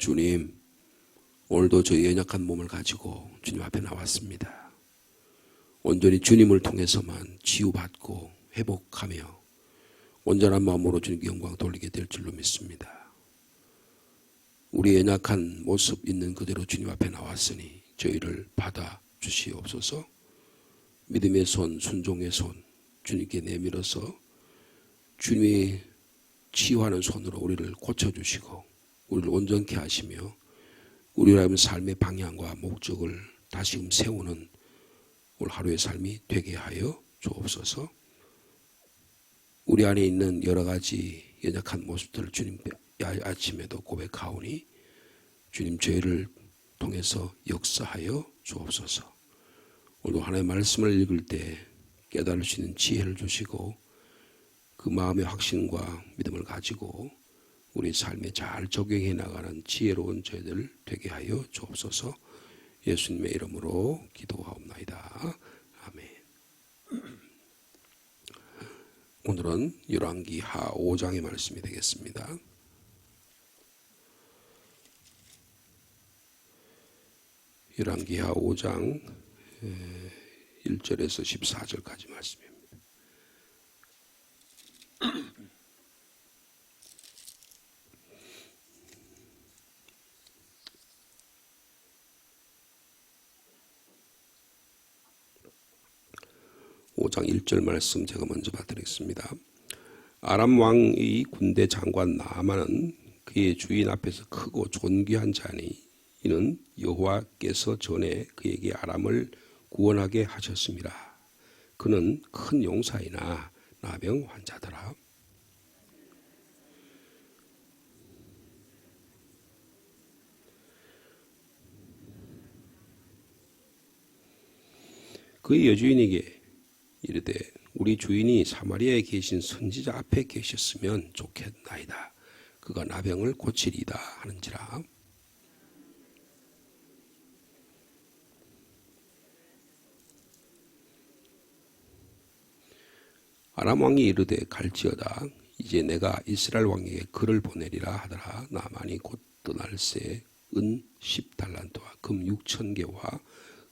주님, 오늘도 저희 연약한 몸을 가지고 주님 앞에 나왔습니다. 온전히 주님을 통해서만 치유받고 회복하며 온전한 마음으로 주님께 영광 돌리게 될 줄로 믿습니다. 우리 연약한 모습 있는 그대로 주님 앞에 나왔으니 저희를 받아 주시옵소서. 믿음의 손, 순종의 손 주님께 내밀어서 주님이 치유하는 손으로 우리를 고쳐주시고 우리를 온전케 하시며 우리의 삶의 방향과 목적을 다시금 세우는 오늘 하루의 삶이 되게 하여 주옵소서. 우리 안에 있는 여러 가지 연약한 모습들을 주님 아침에도 고백하오니 주님 저희를 통해서 역사하여 주옵소서. 오늘도 하나님의 말씀을 읽을 때 깨달을 수 있는 지혜를 주시고 그 마음의 확신과 믿음을 가지고 우리 삶에 잘 적용해 나가는 지혜로운 저희들 되게 하여 주옵소서. 예수님의 이름으로 기도하옵나이다. 아멘. 오늘은 열왕기하 5장의 말씀이 되겠습니다. 열왕기하 5장 1절에서 14절까지 말씀입니다. 오 장 1절 말씀 제가 먼저 받드리겠습니다. 아람 왕의 군대 장관 나아만은 그의 주인 앞에서 크고 존귀한 자니 이는 여호와께서 전에 그에게 아람을 구원하게 하셨습니다. 그는 큰 용사이나 나병 환자더라. 그의 여주인에게 이르되 우리 주인이 사마리아에 계신 선지자 앞에 계셨으면 좋겠나이다. 그가 나병을 고치리이다 하는지라. 아람 왕이 이르되 갈지어다. 이제 내가 이스라엘 왕에게 글을 보내리라 하더라. 나만이 곧 떠날 새 은 10달란트와 금 6,000개와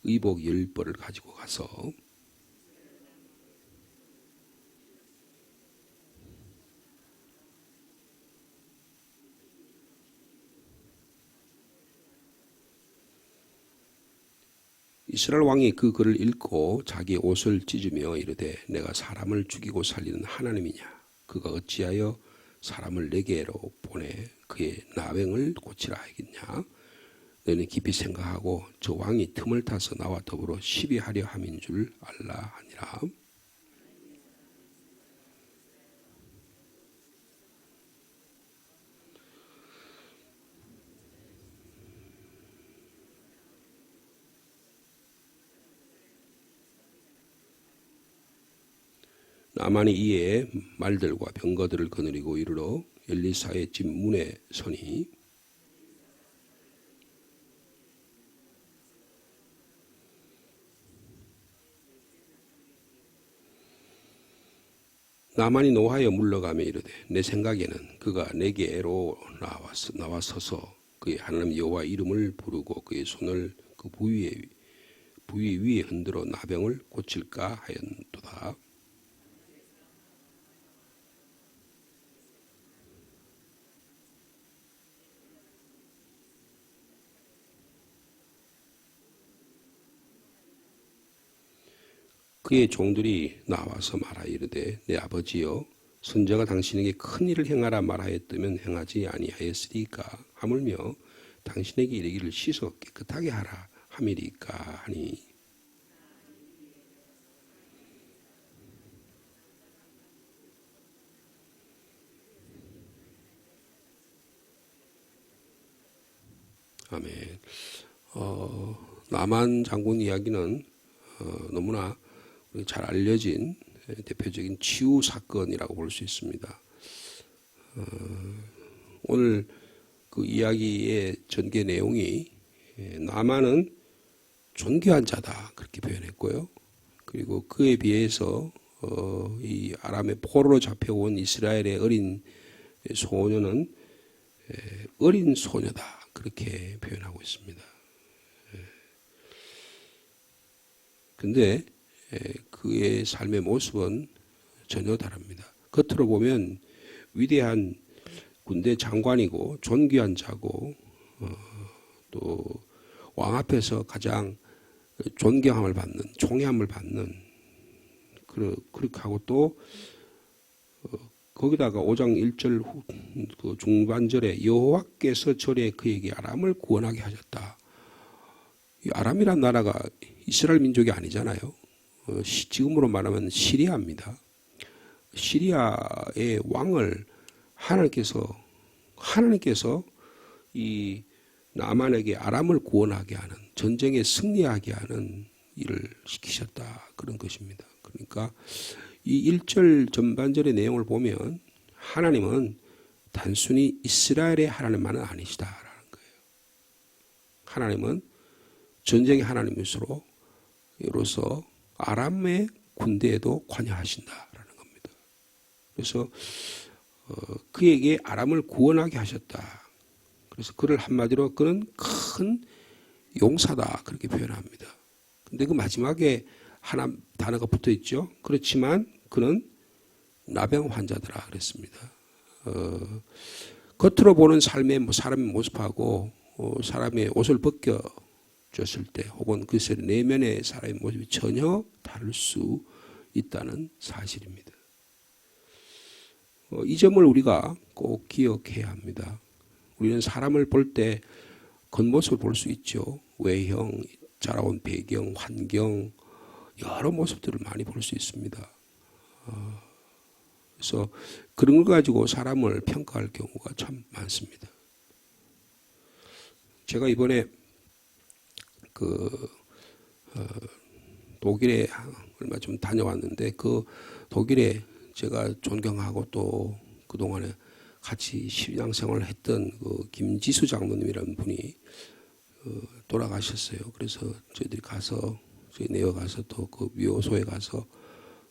의복 10벌을 가지고 가서 이스라엘 왕이 그 글을 읽고 자기 옷을 찢으며 이르되 내가 사람을 죽이고 살리는 하나님이냐? 그가 어찌하여 사람을 내게로 보내 그의 나병을 고치라 하겠냐? 너는 깊이 생각하고 저 왕이 틈을 타서 나와 더불어 시비하려 함인 줄 알라 하니라. 나만이 이에 말들과 병거들을 거느리고 이르러 엘리사의 집 문에 서니 나만이 노하여 물러가며 이르되 내 생각에는 그가 내게로 나와서서 그의 하나님 여호와 이름을 부르고 그의 손을 그 부위 위에 흔들어 나병을 고칠까 하였도다. 그의 종들이 나와서 말하 이르되 내 아버지여 선자가 당신에게 큰 일을 행하라 말하였다면 행하지 아니하였으리까 하물며 당신에게 이르기를 씻어 깨끗하게 하라 함이리까 하니 아멘. 나만 장군 이야기는 너무나 잘 알려진 대표적인 치유 사건이라고 볼 수 있습니다. 오늘 그 이야기의 전개 내용이 나만은 존귀한 자다 그렇게 표현했고요. 그리고 그에 비해서 이 아람의 포로로 잡혀온 이스라엘의 어린 소녀는 어린 소녀다 그렇게 표현하고 있습니다. 근데 그의 삶의 모습은 전혀 다릅니다. 겉으로 보면 위대한 군대 장관이고 존귀한 자고 또 왕 앞에서 가장 존경함을 받는, 총애함을 받는 그렇게 하고 또 거기다가 5장 1절 그 중반절에 여호와께서 절에 그에게 아람을 구원하게 하셨다. 이 아람이란 나라가 이스라엘 민족이 아니잖아요. 지금으로 말하면 시리아입니다. 시리아의 왕을 하나님께서 이 나만에게 아람을 구원하게 하는, 전쟁에 승리하게 하는 일을 시키셨다. 그런 것입니다. 그러니까 이 1절 전반절의 내용을 보면 하나님은 단순히 이스라엘의 하나님만은 아니시다라는 거예요. 하나님은 전쟁의 하나님이로서 아람의 군대에도 관여하신다라는 겁니다. 그래서 그에게 아람을 구원하게 하셨다. 그래서 그를 한마디로 그는 큰 용사다 그렇게 표현합니다. 근데 그 마지막에 하나 단어가 붙어 있죠. 그렇지만 그는 나병 환자더라 그랬습니다. 겉으로 보는 삶의 사람의 모습하고 사람의 옷을 벗겨줬을 때 혹은 그 내면의 사람의 모습이 전혀 다를 수 있다는 사실입니다. 이 점을 우리가 꼭 기억해야 합니다. 우리는 사람을 볼 때 겉모습을 볼 수 있죠. 외형, 자라온 배경, 환경, 여러 모습들을 많이 볼 수 있습니다. 그래서 그런 걸 가지고 사람을 평가할 경우가 참 많습니다. 제가 이번에 독일에 얼마 좀 다녀왔는데 그 독일에 제가 존경하고 또 그동안에 같이 신앙생활을 했던 그 김지수 장로님이라는 분이 돌아가셨어요. 그래서 저희들이 가서 저희 내려가서 또 그 묘소에 가서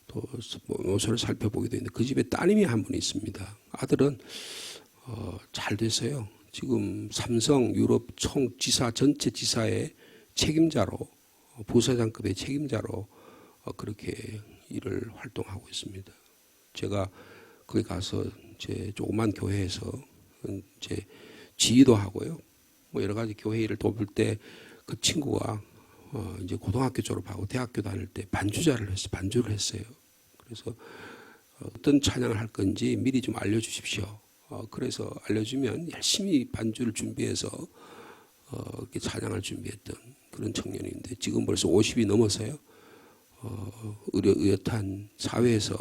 또 묘소를 살펴보기도 했는데 그 집에 따님이 한 분 있습니다. 아들은 잘 됐어요. 지금 삼성 유럽 총 지사 전체 지사의 책임자로 부사장급의 책임자로 그렇게 일을 활동하고 있습니다. 제가 거기 가서 제 조그만 교회에서 이제 지휘도 하고요. 뭐 여러 가지 교회 일을 돕을 때 그 친구가 이제 고등학교 졸업하고 대학교 다닐 때 반주를 했어요. 그래서 어떤 찬양을 할 건지 미리 좀 알려주십시오. 그래서 알려주면 열심히 반주를 준비해서 이렇게 찬양을 준비했던 그런 청년인데 지금 벌써 50이 넘어서요. 의젓한 사회에서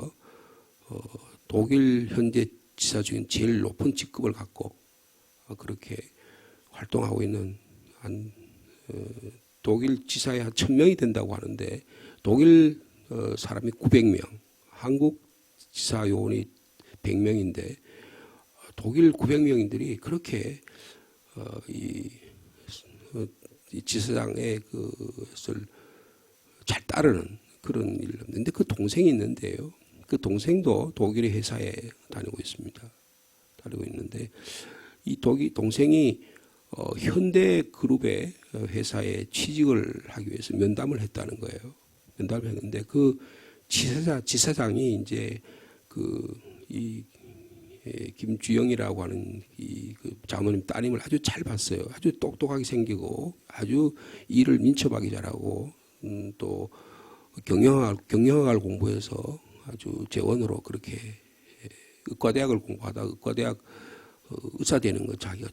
독일 현재 지사 중에 제일 높은 직급을 갖고 그렇게 활동하고 있는 한 독일 지사에 한 1000명이 된다고 하는데 독일 사람이 900명, 한국 지사 요원이 100명인데 독일 900명인들이 그렇게 이 지사장의 그것을 잘 따르는 그런 일을 했는데 그 동생이 있는데요. 그 동생도 독일의 회사에 다니고 있습니다. 다니고 있는데 이 동생이 현대 그룹의 회사에 취직을 하기 위해서 면담을 했다는 거예요. 면담을 했는데 그 지사장이 이제 이 김주영이라고 하는 그 장모님 따님을 아주 잘 봤어요. 아주 똑똑하게 생기고 아주 일을 민첩하게 잘하고 또 경영학을 공부해서 아주 재원으로 그렇게 의과대학을 공부하다가 의과대학 의사 되는 거 자기가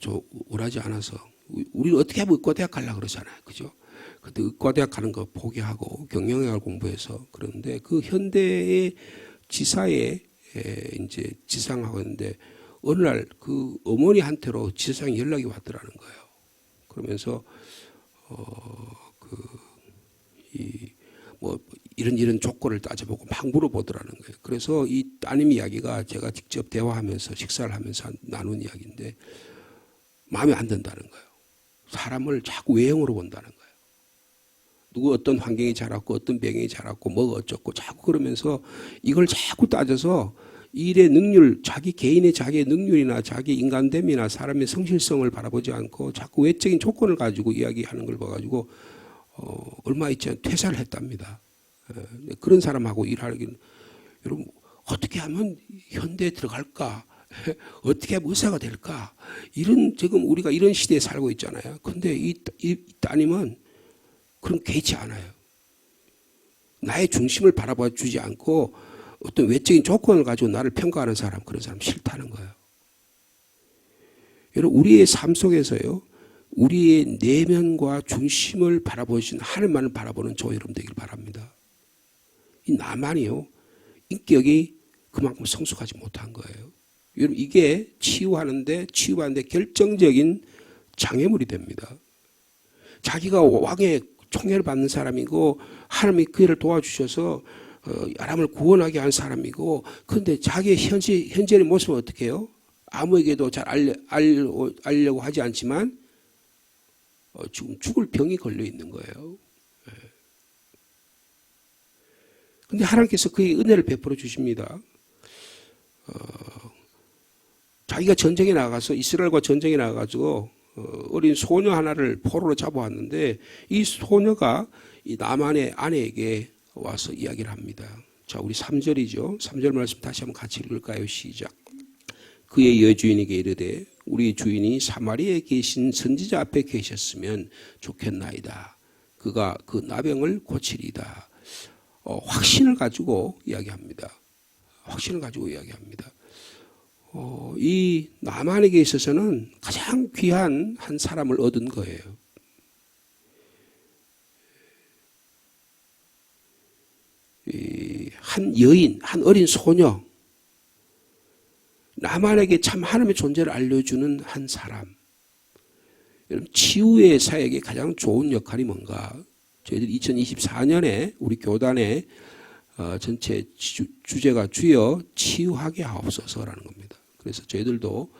원하지 않아서 우리는 어떻게 하면 의과대학 가려고 그러잖아요. 그죠? 그때 의과대학 가는 거 포기하고 경영학을 공부해서 그런데 그 현대의 지사에 이제 지상하고 있는데 어느 날 그 어머니한테로 지사장이 연락이 왔더라는 거예요. 그러면서 뭐 이런 조건을 따져보고 막 물어보더라는 거예요. 그래서 이 따님 이야기가 제가 직접 대화하면서 식사를 하면서 나눈 이야기인데 마음에 안 든다는 거예요. 사람을 자꾸 외형으로 본다는 거예요. 누구 어떤 환경이 자랐고 어떤 병이 자랐고 뭐가 어쩌고 자꾸 그러면서 이걸 자꾸 따져서 일의 능률, 자기 개인의 자기의 능률이나 자기 인간됨이나 사람의 성실성을 바라보지 않고 자꾸 외적인 조건을 가지고 이야기하는 걸 봐가지고 얼마 있지 않게 퇴사를 했답니다. 그런 사람하고 일하기는 여러분 어떻게 하면 현대에 들어갈까? 어떻게 하면 의사가 될까? 이런 지금 우리가 이런 시대에 살고 있잖아요. 근데 이 따님은 그럼 개의치 않아요. 나의 중심을 바라봐 주지 않고 어떤 외적인 조건을 가지고 나를 평가하는 사람, 그런 사람 싫다는 거예요. 여러분 우리의 삶 속에서요. 우리의 내면과 중심을 바라보신 하늘만을 바라보는 저 여러분 되길 바랍니다. 이 나만이요. 인격이 그만큼 성숙하지 못한 거예요. 여러분 이게 치유하는데 결정적인 장애물이 됩니다. 자기가 왕의 총애를 받는 사람이고 하나님이 그를 도와주셔서 사람을 구원하게 한 사람이고 그런데 자기의 현재의 모습은 어떻게 해요? 아무에게도 잘 알려고 하지 않지만 지금 죽을 병이 걸려 있는 거예요. 그런데 하나님께서 그의 은혜를 베풀어 주십니다. 자기가 전쟁에 나가서 이스라엘과 전쟁에 나가가지고 어린 소녀 하나를 포로로 잡아왔는데 이 소녀가 이 나만의 아내에게 와서 이야기를 합니다. 자, 우리 3절이죠. 3절 말씀 다시 한번 같이 읽을까요? 시작. 그의 여주인에게 이르되 우리 주인이 사마리아에 계신 선지자 앞에 계셨으면 좋겠나이다. 그가 그 나병을 고치리이다. 확신을 가지고 이야기합니다. 확신을 가지고 이야기합니다. 이 나만에게 있어서는 가장 귀한 한 사람을 얻은 거예요. 한 여인, 한 어린 소녀, 나만에게 참 하나님의 존재를 알려주는 한 사람. 여러분 치유의 사역의 가장 좋은 역할이 뭔가? 저희들 2024년에 우리 교단의 전체 주제가 주여 치유하게 하옵소서라는 겁니다. 그래서 저희들도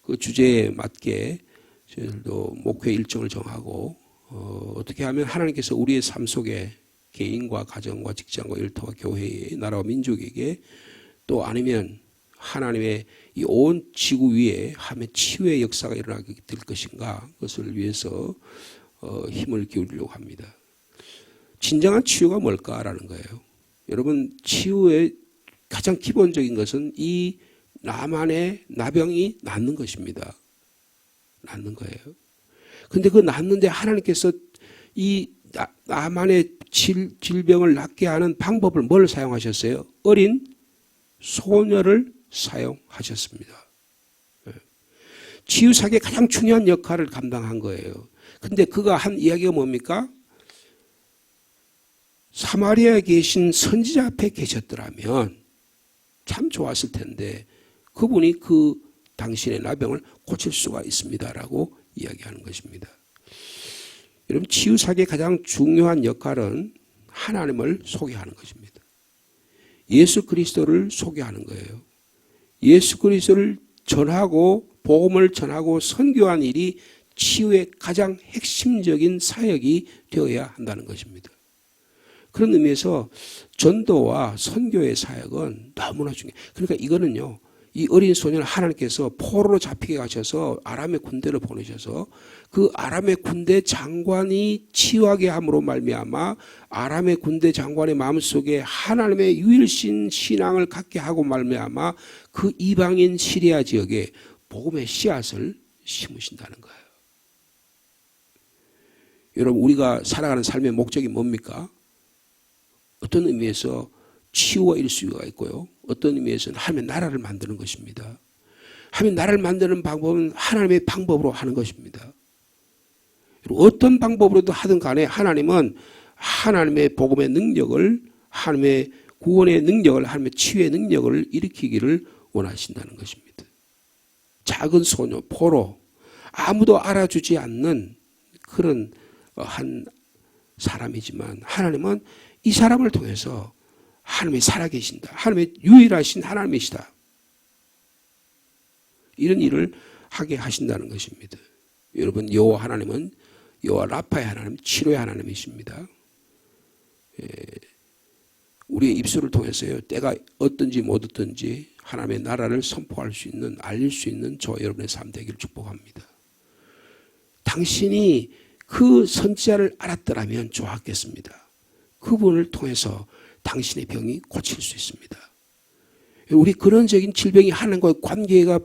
그 주제에 맞게 저희들도 목회 일정을 정하고 어떻게 하면 하나님께서 우리의 삶 속에 개인과 가정과 직장과 일터와 교회의 나라와 민족에게 또 아니면 하나님의 이 온 지구 위에 하면 치유의 역사가 일어나게 될 것인가 그것을 위해서 힘을 기울이려고 합니다. 진정한 치유가 뭘까라는 거예요. 여러분 치유의 가장 기본적인 것은 이 나만의 나병이 낫는 것입니다. 낫는 거예요. 그런데 그 낫는데 하나님께서 이 나만의 질병을 낫게 하는 방법을 뭘 사용하셨어요? 어린 소녀를 사용하셨습니다. 치유사역의 가장 중요한 역할을 감당한 거예요. 근데 그가 한 이야기가 뭡니까? 사마리아에 계신 선지자 앞에 계셨더라면 참 좋았을 텐데 그분이 그 당신의 나병을 고칠 수가 있습니다라고 이야기하는 것입니다. 여러분 치유사역의 가장 중요한 역할은 하나님을 소개하는 것입니다. 예수 그리스도를 소개하는 거예요. 예수 그리스도를 전하고 복음을 전하고 선교한 일이 치유의 가장 핵심적인 사역이 되어야 한다는 것입니다. 그런 의미에서 전도와 선교의 사역은 너무나 중요해요. 그러니까 이거는요. 이 어린 소년을 하나님께서 포로로 잡히게 하셔서 아람의 군대를 보내셔서 그 아람의 군대 장관이 치유하게 함으로 말미암아 아람의 군대 장관의 마음속에 하나님의 유일신 신앙을 갖게 하고 말미암아 그 이방인 시리아 지역에 복음의 씨앗을 심으신다는 거예요. 여러분 우리가 살아가는 삶의 목적이 뭡니까? 어떤 의미에서 치유와 일수가 있고요. 어떤 의미에서는 하나님의 나라를 만드는 것입니다. 하나님의 나라를 만드는 방법은 하나님의 방법으로 하는 것입니다. 어떤 방법으로도 하든 간에 하나님은 하나님의 복음의 능력을 하나님의 구원의 능력을 하나님의 치유의 능력을 일으키기를 원하신다는 것입니다. 작은 소녀 포로 아무도 알아주지 않는 그런 한 사람이지만 하나님은 이 사람을 통해서 하나님이 살아계신다. 하나님의 유일하신 하나님이시다. 이런 일을 하게 하신다는 것입니다. 여러분 여호와 하나님은 여호와 라파의 하나님, 치료의 하나님이십니다. 우리의 입술을 통해서요, 때가 어떤지 못 어떤지 하나님의 나라를 선포할 수 있는, 알릴 수 있는 저 여러분의 삶 되기를 축복합니다. 당신이 그 선지자를 알았더라면 좋았겠습니다. 그분을 통해서 당신의 병이 고칠 수 있습니다. 우리 근원적인 질병이 하나님과의 관계가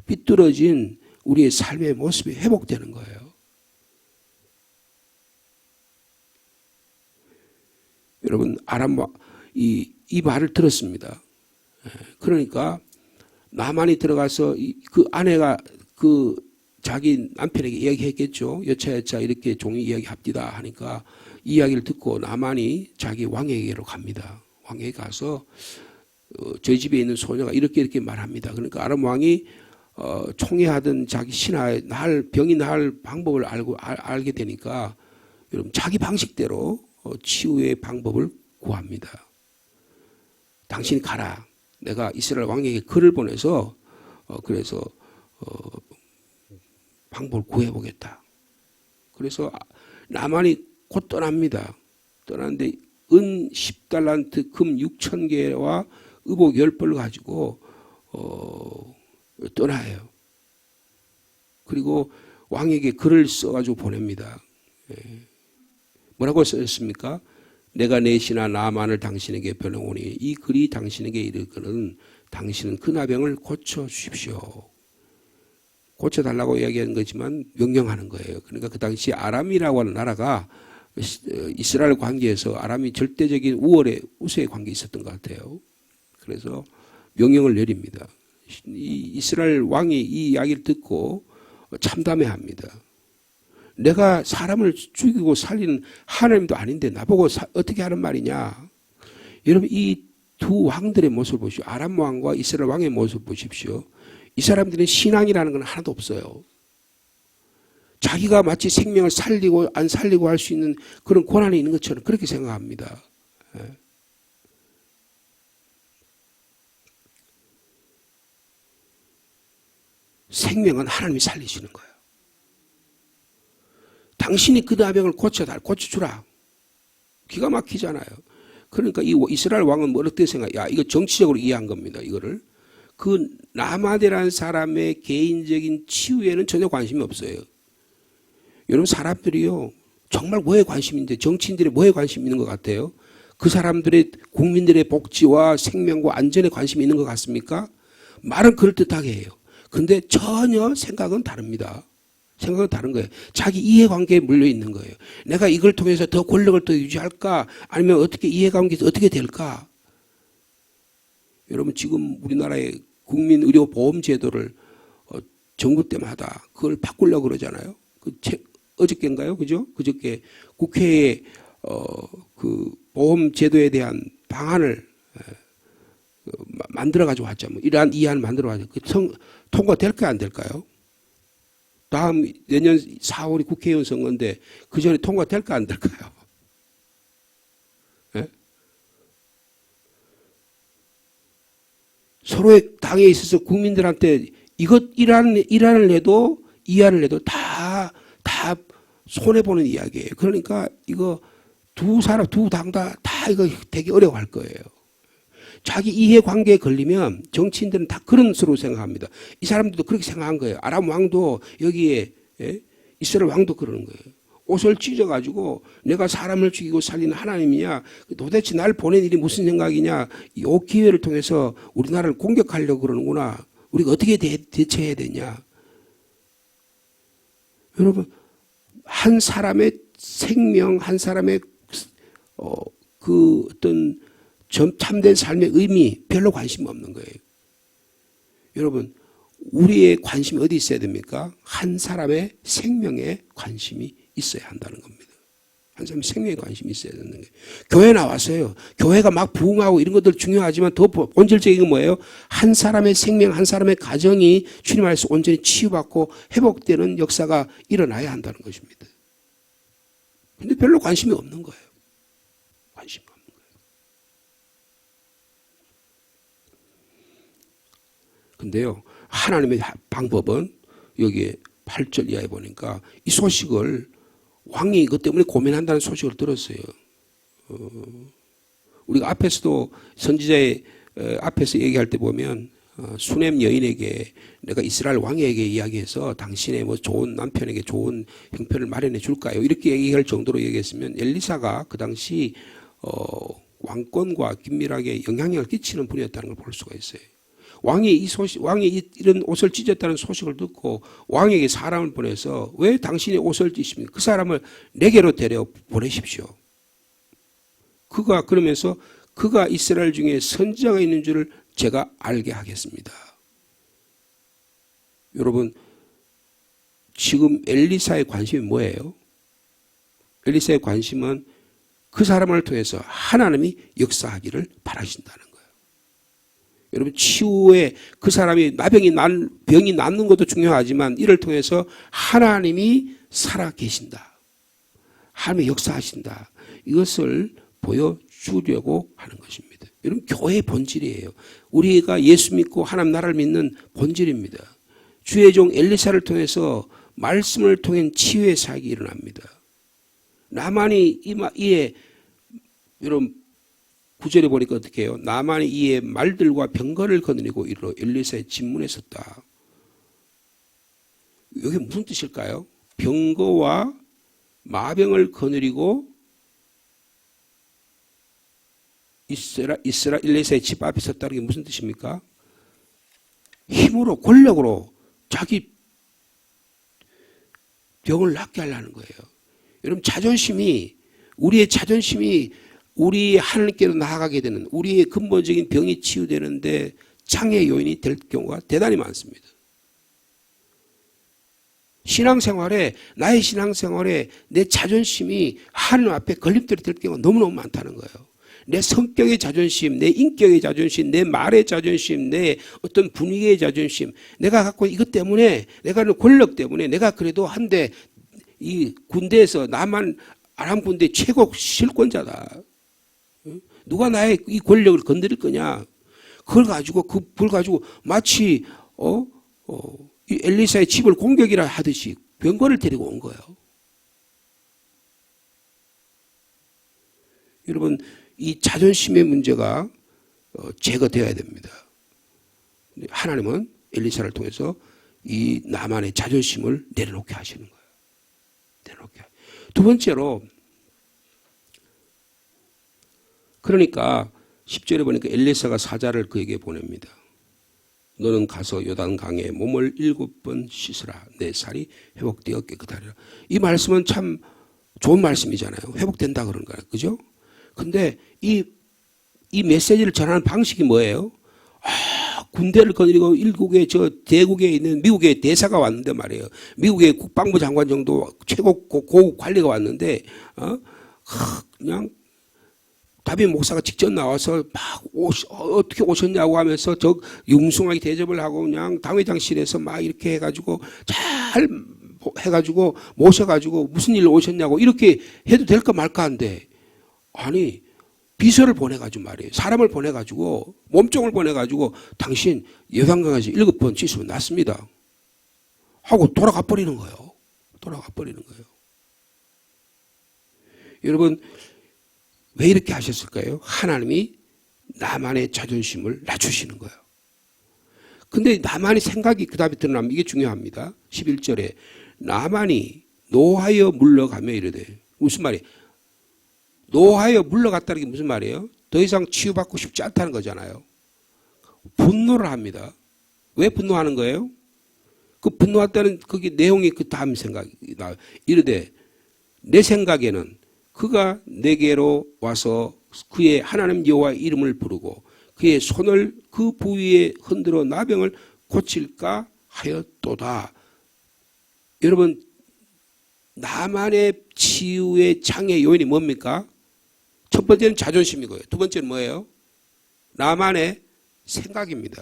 삐뚤어진 우리의 삶의 모습이 회복되는 거예요. 여러분, 이 말을 들었습니다. 그러니까 나만이 들어가서 그 아내가 그 자기 남편에게 이야기했겠죠. 여차 이렇게 종이 이야기합디다 하니까 이야기를 듣고 나만이 자기 왕에게로 갑니다. 왕에게 가서 저희 집에 있는 소녀가 이렇게 말합니다. 그러니까 아람 왕이 총애하던 자기 신하의 병이 나을 방법을 알게 되니까 여러분 자기 방식대로 치유의 방법을 구합니다. 당신이 가라. 내가 이스라엘 왕에게 글을 보내서 그래서 방법을 구해보겠다. 그래서 나만이 곧 떠납니다. 떠났는데 은 10달란트, 금 6,000개와 의복 10벌을 가지고 떠나요. 그리고 왕에게 글을 써가지고 보냅니다. 뭐라고 써있습니까? 내가 내 신하 나만을 당신에게 보내오니 이 글이 당신에게 이르거든 당신은 그 나병을 고쳐주십시오. 고쳐달라고 이야기하는 거지만 명령하는 거예요. 그러니까 그 당시 아람이라고 하는 나라가 이스라엘 관계에서 아람이 절대적인 우세의 관계에 있었던 것 같아요. 그래서 명령을 내립니다. 이스라엘 왕이 이 이야기를 듣고 참담해합니다. 내가 사람을 죽이고 살리는 하나님도 아닌데 나보고 어떻게 하는 말이냐. 여러분 이 두 왕들의 모습을 보십시오. 아람 왕과 이스라엘 왕의 모습을 보십시오. 이 사람들은 신앙이라는 건 하나도 없어요. 자기가 마치 생명을 살리고 안 살리고 할 수 있는 그런 권한이 있는 것처럼 그렇게 생각합니다. 생명은 하나님이 살리시는 거예요. 당신이 그 나병을 고쳐주라. 기가 막히잖아요. 그러니까 이 이스라엘 왕은 뭐 어떻게 생각해? 이거 정치적으로 이해한 겁니다. 이거를. 그 나마데라는 사람의 개인적인 치유에는 전혀 관심이 없어요. 여러분 사람들이요. 정말 뭐에 관심인데 정치인들이 뭐에 관심 있는 것 같아요? 그 사람들의 국민들의 복지와 생명과 안전에 관심이 있는 것 같습니까? 말은 그럴듯하게 해요. 근데 전혀 생각은 다릅니다. 생각은 다른 거예요. 자기 이해관계에 물려 있는 거예요. 내가 이걸 통해서 더 권력을 더 유지할까? 아니면 어떻게 이해관계에서 어떻게 될까? 여러분 지금 우리나라의 국민의료보험제도를 정부 때마다 그걸 바꾸려고 그러잖아요. 어저께인가요? 그죠? 그저께 국회에 그 보험제도에 대한 방안을 만들어가지고 왔죠. 뭐 이러한 이안 만들어가지고 통과될까요? 안 될까요? 다음 내년 4월이 국회의원 선거인데 그 전에 통과될까 안 될까요? 네? 서로의 당에 있어서 국민들한테 이란을 해도 이안을 해도 다 손해보는 이야기예요. 그러니까 이거 두 당 다 이거 되게 어려워할 거예요. 자기 이해관계에 걸리면 정치인들은 다 그런 수로 생각합니다. 이 사람들도 그렇게 생각한 거예요. 아람 왕도 여기에 이스라엘 왕도 그러는 거예요. 옷을 찢어가지고 내가 사람을 죽이고 살리는 하나님이냐 도대체 날 보낸 일이 무슨 생각이냐 이 기회를 통해서 우리나라를 공격하려고 그러는구나. 우리가 어떻게 대처해야 되냐. 여러분 한 사람의 생명 한 사람의 그 어떤 참된 삶의 의미 별로 관심 없는 거예요. 여러분 우리의 관심이 어디 있어야 됩니까? 한 사람의 생명에 관심이 있어야 한다는 겁니다. 한 사람의 생명에 관심이 있어야 되는 거예요. 교회 나와서요. 교회가 막 부흥하고 이런 것들 중요하지만 더 본질적인 건 뭐예요? 한 사람의 생명, 한 사람의 가정이 주님 안에서 온전히 치유받고 회복되는 역사가 일어나야 한다는 것입니다. 근데 별로 관심이 없는 거예요. 관심이 없는 거예요. 근데요, 하나님의 방법은 여기에 8절 이하에 보니까 이 소식을 왕이 이것 때문에 고민한다는 소식을 들었어요. 우리가 앞에서도 선지자의 앞에서 얘기할 때 보면 수넴 여인에게 내가 이스라엘 왕에게 이야기해서 당신의 뭐 좋은 남편에게 좋은 형편을 마련해 줄까요? 이렇게 얘기할 정도로 얘기했으면 엘리사가 그 당시 왕권과 긴밀하게 영향력을 끼치는 분이었다는 걸 볼 수가 있어요. 왕이 이런 옷을 찢었다는 소식을 듣고 왕에게 사람을 보내서 왜 당신이 옷을 찢습니까? 그 사람을 내게로 데려 보내십시오. 그러면서 그가 이스라엘 중에 선지자가 있는 줄을 제가 알게 하겠습니다. 여러분, 지금 엘리사의 관심이 뭐예요? 엘리사의 관심은 그 사람을 통해서 하나님이 역사하기를 바라신다는 거예요. 여러분, 치유에 그 사람이 병이 낫는 것도 중요하지만 이를 통해서 하나님이 살아계신다. 하나님이 역사하신다. 이것을 보여주려고 하는 것입니다. 여러분, 교회의 본질이에요. 우리가 예수 믿고 하나님 나라를 믿는 본질입니다. 주의 종 엘리사를 통해서 말씀을 통한 치유의 사역이 일어납니다. 나만이 이에 여러분 9절에 보니까 어떻게 해요? 나만이 이에 말들과 병거를 거느리고 이르러 엘리사의 진문에 섰다. 이게 무슨 뜻일까요? 병거와 마병을 거느리고 엘리사의 집 앞에 섰다는 게 무슨 뜻입니까? 힘으로 권력으로 자기 병을 낫게 하려는 거예요. 여러분, 우리의 자존심이 우리 하나님께로 나아가게 되는 우리의 근본적인 병이 치유되는데 장애 요인이 될 경우가 대단히 많습니다. 나의 신앙생활에 내 자존심이 하나님 앞에 걸림돌이 될 경우가 너무너무 많다는 거예요. 내 성격의 자존심, 내 인격의 자존심, 내 말의 자존심, 내 어떤 분위기의 자존심, 내가 갖고 이것 때문에, 내가 하는 권력 때문에 내가 그래도 한데 이 군대에서 나만 아람 군대 최고 실권자다. 누가 나의 이 권력을 건드릴 거냐? 그걸 가지고 마치 이 엘리사의 집을 공격이라 하듯이 병거를 데리고 온 거예요. 여러분, 이 자존심의 문제가 제거되어야 됩니다. 하나님은 엘리사를 통해서 이 나만의 자존심을 내려놓게 하시는 거예요. 두 번째로, 그러니까 10절에 보니까 엘리사가 사자를 그에게 보냅니다. 너는 가서 요단강에 몸을 7번 씻으라. 내 살이 회복되어 깨끗하리라. 이 말씀은 참 좋은 말씀이잖아요. 회복된다 그런 거예요. 그죠? 근데 이 메시지를 전하는 방식이 뭐예요? 군대를 거느리고 대국에 있는 미국의 대사가 왔는데 말이에요. 미국의 국방부 장관 정도 최고 고급 관리가 왔는데, 그냥 다빈 목사가 직접 나와서 막 어떻게 오셨냐고 하면서 융숭하게 대접을 하고 그냥 당회장실에서 막 이렇게 해가지고 잘 해가지고 모셔가지고 무슨 일로 오셨냐고 이렇게 해도 될까 말까 한데, 아니, 비서를 보내가지고 말이에요. 사람을 보내가지고, 몸종을 보내가지고, 당신 요단강에서 7번 씻으면 낫습니다. 하고 돌아가 버리는 거예요. 여러분, 왜 이렇게 하셨을까요? 하나님이 나만의 자존심을 낮추시는 거예요. 근데 나만의 생각이 그 다음에 드러나면 이게 중요합니다. 11절에 나만이 노하여 물러가며 이르되, 무슨 말이에요? 노하여 물러갔다는 게 무슨 말이에요? 더 이상 치유받고 싶지 않다는 거잖아요. 분노를 합니다. 왜 분노하는 거예요? 그 분노했다는 그게 내용이 그 다음 생각이 나와요. 이르되 내 생각에는 그가 내게로 와서 그의 하나님 여호와의 이름을 부르고 그의 손을 그 부위에 흔들어 나병을 고칠까 하였도다. 여러분, 나만의 치유의 장애 요인이 뭡니까? 첫 번째는 자존심이고요. 두 번째는 뭐예요? 나만의 생각입니다.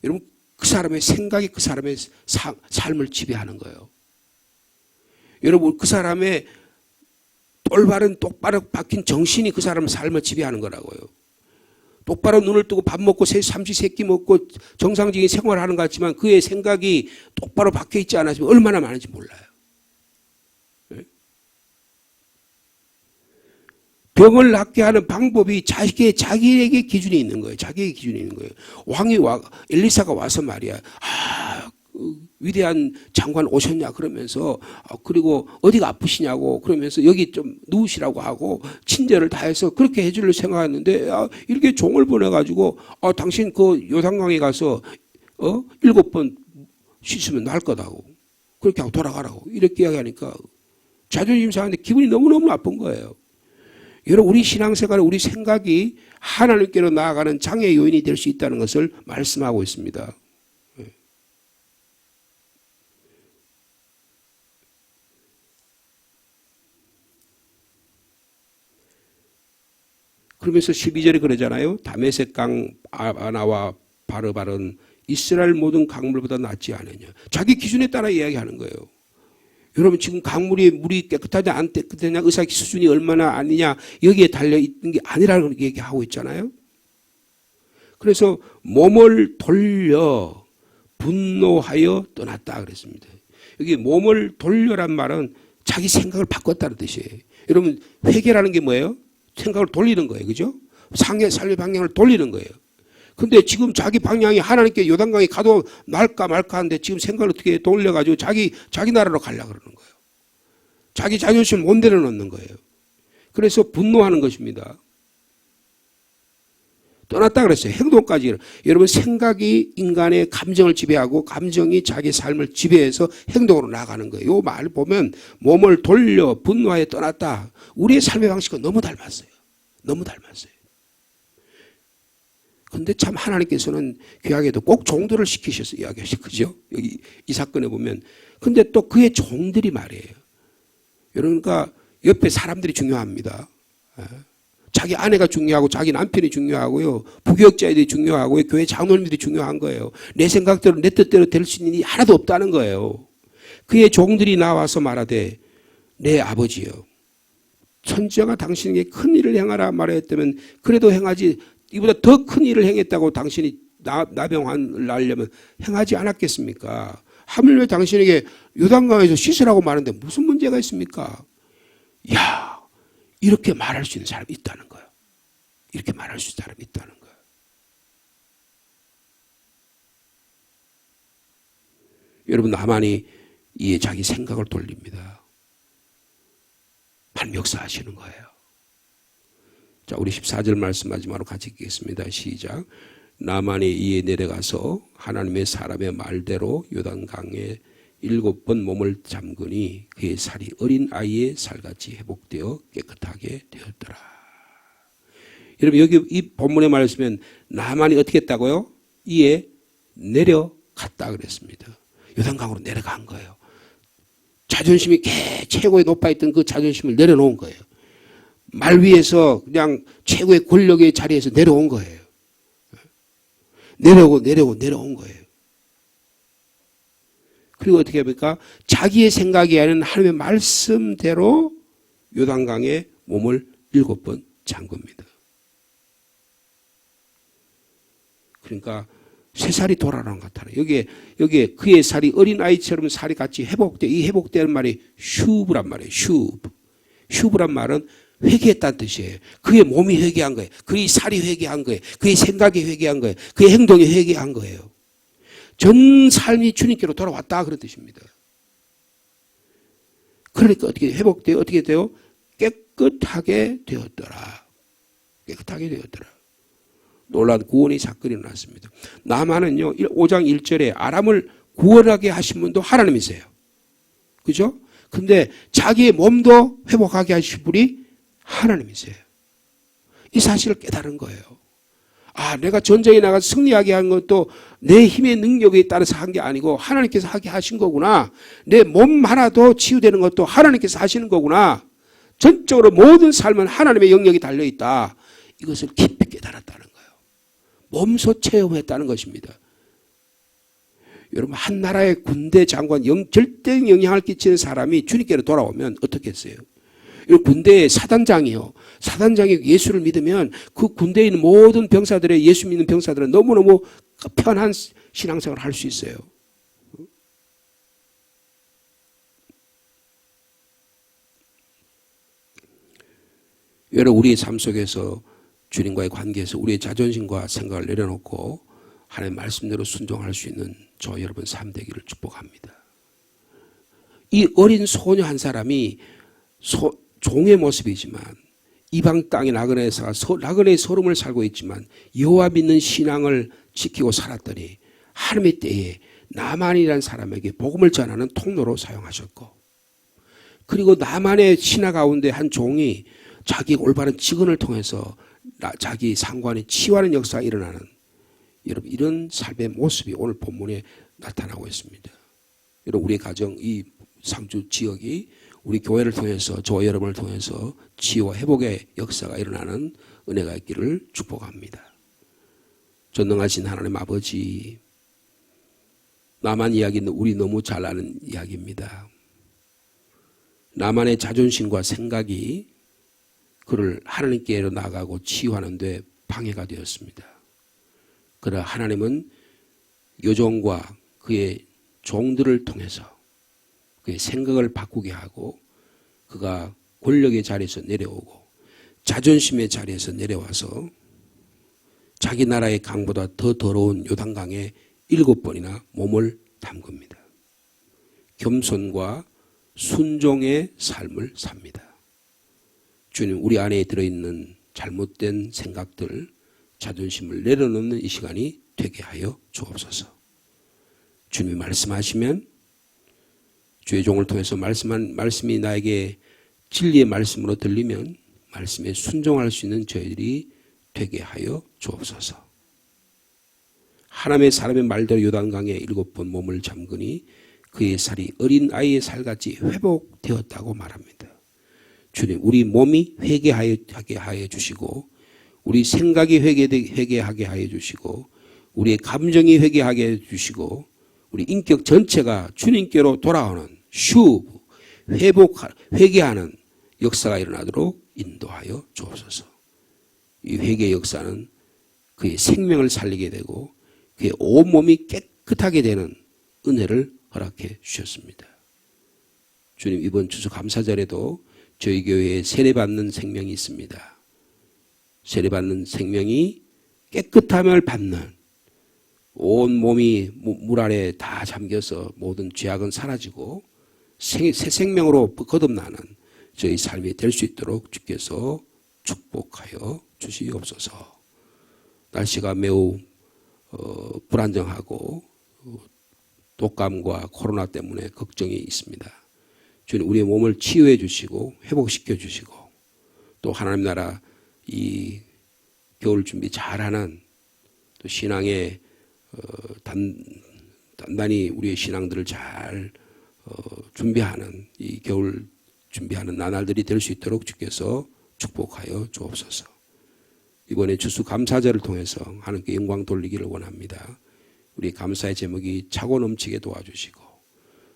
여러분, 그 사람의 생각이 그 사람의 삶을 지배하는 거예요. 여러분, 그 사람의 똑바로 박힌 정신이 그 사람의 삶을 지배하는 거라고요. 똑바로 눈을 뜨고 밥 먹고 삼시세끼 먹고 정상적인 생활을 하는 것 같지만 그의 생각이 똑바로 박혀 있지 않았으면 얼마나 많은지 몰라요. 병을 낫게 하는 방법이 자기에게 기준이 있는 거예요. 자기에게 기준이 있는 거예요. 엘리사가 와서 말이야. 위대한 장관 오셨냐 그러면서 그리고 어디가 아프시냐고 그러면서 여기 좀 누우시라고 하고 친절을 다해서 그렇게 해줄 생각했는데 이렇게 종을 보내가지고 당신 그 요단강에 가서 7번 씻으면 날 거다고 그렇게 하고 돌아가라고 이렇게 이야기하니까 자존심 상하는데 기분이 너무너무 나쁜 거예요. 여러분 우리 신앙생활 우리 생각이 하나님께로 나아가는 장애 요인이 될 수 있다는 것을 말씀하고 있습니다. 그러면서 12절에 그러잖아요. 다메섹 강 아바나와 바르바른 이스라엘 모든 강물보다 낫지 않으냐. 자기 기준에 따라 이야기하는 거예요. 여러분 지금 물이 깨끗하냐 안 깨끗하냐 의사 수준이 얼마나 아니냐 여기에 달려있는 게 아니라는 얘기하고 있잖아요. 그래서 몸을 돌려 분노하여 떠났다 그랬습니다. 여기 몸을 돌려란 말은 자기 생각을 바꿨다는 뜻이에요. 여러분 회개라는 게 뭐예요? 생각을 돌리는 거예요. 그죠? 삶의 방향을 돌리는 거예요. 근데 지금 자기 방향이 하나님께 요단강에 가도 날까 말까 하는데 지금 생각을 어떻게 돌려가지고 자기 나라로 가려고 그러는 거예요. 자기 자존심을 못 내려놓는 거예요. 그래서 분노하는 것입니다. 떠났다 그랬어요. 행동까지. 여러분 생각이 인간의 감정을 지배하고 감정이 자기 삶을 지배해서 행동으로 나가는 거예요. 이 말 보면 몸을 돌려 분노하여 떠났다. 우리의 삶의 방식과 너무 닮았어요. 너무 닮았어요. 근데 참 하나님께서는 귀하게도 꼭 종들을 시키셔서 이야기하시죠. 그죠? 여기 이 사건에 보면. 근데 또 그의 종들이 말이에요. 그러니까 옆에 사람들이 중요합니다. 자기 아내가 중요하고 자기 남편이 중요하고요. 부교육자들이 중요하고요. 교회 장로님들이 중요한 거예요. 내 생각대로 내 뜻대로 될 수 있는 일이 하나도 없다는 거예요. 그의 종들이 나와서 말하되 내 아버지여 천지가 당신에게 큰 일을 행하라 말하였다면 그래도 행하지 이보다 더 큰 일을 행했다고 당신이 나병을 낳으려면 행하지 않았겠습니까? 하물며 당신에게 요단강에서 씻으라고 말하는데 무슨 문제가 있습니까? 야, 이렇게 말할 수 있는 사람이 있다는 거예요. 이렇게 말할 수 있는 사람이 있다는 거예요. 여러분 나만이 이에 자기 생각을 돌립니다. 하나님 역사하시는 거예요. 자, 우리 14절 말씀 마지막으로 같이 읽겠습니다. 시작. 나만이 이에 내려가서 하나님의 사람의 말대로 요단강에 7번 몸을 잠그니 그의 살이 어린 아이의 살같이 회복되어 깨끗하게 되었더라. 여러분 여기 이 본문의 말씀은 나만이 어떻게 했다고요? 이에 내려갔다 그랬습니다. 요단강으로 내려간 거예요. 자존심이 최고에 높아있던 그 자존심을 내려놓은 거예요. 말 위에서 그냥 최고의 권력의 자리에서 내려온 거예요. 내려온 거예요. 그리고 어떻게 합니까? 자기의 생각이 아닌 하나님의 말씀대로 요단강에 몸을 7번 잠깁니다. 그러니까 새 살이 돌아오는 것 같아요. 여기에 그의 살이 어린아이처럼 살이 같이 회복돼. 이 회복되는 말이 슈브란 말이에요. 슈브란 말은 회개했다는 뜻이에요. 그의 몸이 회개한 거예요. 그의 살이 회개한 거예요. 그의 생각이 회개한 거예요. 그의 행동이 회개한 거예요. 전 삶이 주님께로 돌아왔다 그런 뜻입니다. 그러니까 어떻게 회복돼요? 어떻게 돼요? 깨끗하게 되었더라. 깨끗하게 되었더라. 놀라운 구원의 사건이 일어났습니다. 나만은요 5장 1절에 아람을 구원하게 하신 분도 하나님이세요. 그죠? 근데 자기의 몸도 회복하게 하신 분이 하나님이세요. 이 사실을 깨달은 거예요. 아, 내가 전쟁에 나가서 승리하게 한 것도 내 힘의 능력에 따라서 한 게 아니고 하나님께서 하게 하신 거구나. 내 몸 하나도 치유되는 것도 하나님께서 하시는 거구나. 전적으로 모든 삶은 하나님의 영역이 달려있다. 이것을 깊이 깨달았다는 거예요. 몸소 체험했다는 것입니다. 여러분 한 나라의 군대 장관 절대 영향을 끼치는 사람이 주님께로 돌아오면 어떻게 했어요? 군대의 사단장이요. 사단장이 예수를 믿으면 그 군대에 있는 모든 병사들의 예수 믿는 병사들은 너무너무 편한 신앙생활을 할 수 있어요. 여러분 우리의 삶 속에서 주님과의 관계에서 우리의 자존심과 생각을 내려놓고 하나님의 말씀대로 순종할 수 있는 저 여러분 삶 되기를 축복합니다. 이 어린 소녀 한 사람이 종의 모습이지만 이방 땅의 나그네의 서름을 살고 있지만 여호와 믿는 신앙을 지키고 살았더니 하나님의 때에 나만이라는 사람에게 복음을 전하는 통로로 사용하셨고, 그리고 나만의 신하 가운데 한 종이 자기 올바른 직언을 통해서 자기 상관이 치유하는 역사가 일어나는, 여러분 이런 삶의 모습이 오늘 본문에 나타나고 있습니다. 여러분 우리의 가정, 이 상주 지역이 우리 교회를 통해서, 저와 여러분을 통해서 치유와 회복의 역사가 일어나는 은혜가 있기를 축복합니다. 전능하신 하나님 아버지, 나만 이야기는 우리 너무 잘 아는 이야기입니다. 나만의 자존심과 생각이 그를 하나님께로 나가고 치유하는 데 방해가 되었습니다. 그러나 하나님은 여종과 그의 종들을 통해서 그의 생각을 바꾸게 하고 그가 권력의 자리에서 내려오고 자존심의 자리에서 내려와서 자기 나라의 강보다 더 더러운 요단강에 7번이나 몸을 담급니다. 겸손과 순종의 삶을 삽니다. 주님, 우리 안에 들어있는 잘못된 생각들, 자존심을 내려놓는 이 시간이 되게 하여 주옵소서. 주님이 말씀하시면 주의 종을 통해서 말씀이 나에게 진리의 말씀으로 들리면 말씀에 순종할 수 있는 저희들이 되게 하여 주옵소서. 하나님의 사람의 말대로 요단강에 7번 몸을 잠그니 그의 살이 어린 아이의 살같이 회복되었다고 말합니다. 주님, 우리 몸이 회개하게 하여 주시고 우리 생각이 회개하게 하여 주시고 우리의 감정이 회개하게 해 주시고 우리 인격 전체가 주님께로 돌아오는 회개하는 역사가 일어나도록 인도하여 주옵소서. 이 회개의 역사는 그의 생명을 살리게 되고 그의 온몸이 깨끗하게 되는 은혜를 허락해 주셨습니다. 주님, 이번 추수감사절에도 저희 교회에 세례받는 생명이 있습니다. 세례받는 생명이 깨끗함을 받는, 온 몸이 물 아래 다 잠겨서 모든 죄악은 사라지고 새 생명으로 거듭나는 저희 삶이 될 수 있도록 주께서 축복하여 주시옵소서. 날씨가 매우 불안정하고 독감과 코로나 때문에 걱정이 있습니다. 주님, 우리의 몸을 치유해 주시고 회복시켜 주시고 또 하나님 나라 이 겨울 준비 잘하는 또 신앙의 단단히 우리의 신앙들을 잘 준비하는 이 겨울 준비하는 나날들이 될 수 있도록 주께서 축복하여 주옵소서. 이번에 추수감사절을 통해서 하나님께 영광 돌리기를 원합니다. 우리 감사의 제목이 차고 넘치게 도와주시고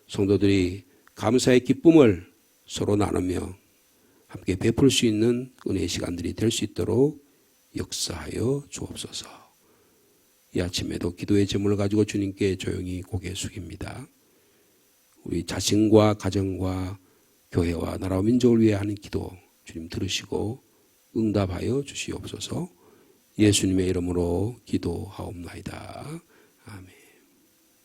성도들이 감사의 기쁨을 서로 나누며 함께 베풀 수 있는 은혜의 시간들이 될 수 있도록 역사하여 주옵소서. 이 아침에도 기도의 제목을 가지고 주님께 조용히 고개 숙입니다. 우리 자신과 가정과 교회와 나라와 민족을 위해 하는 기도 주님 들으시고 응답하여 주시옵소서. 예수님의 이름으로 기도하옵나이다. 아멘.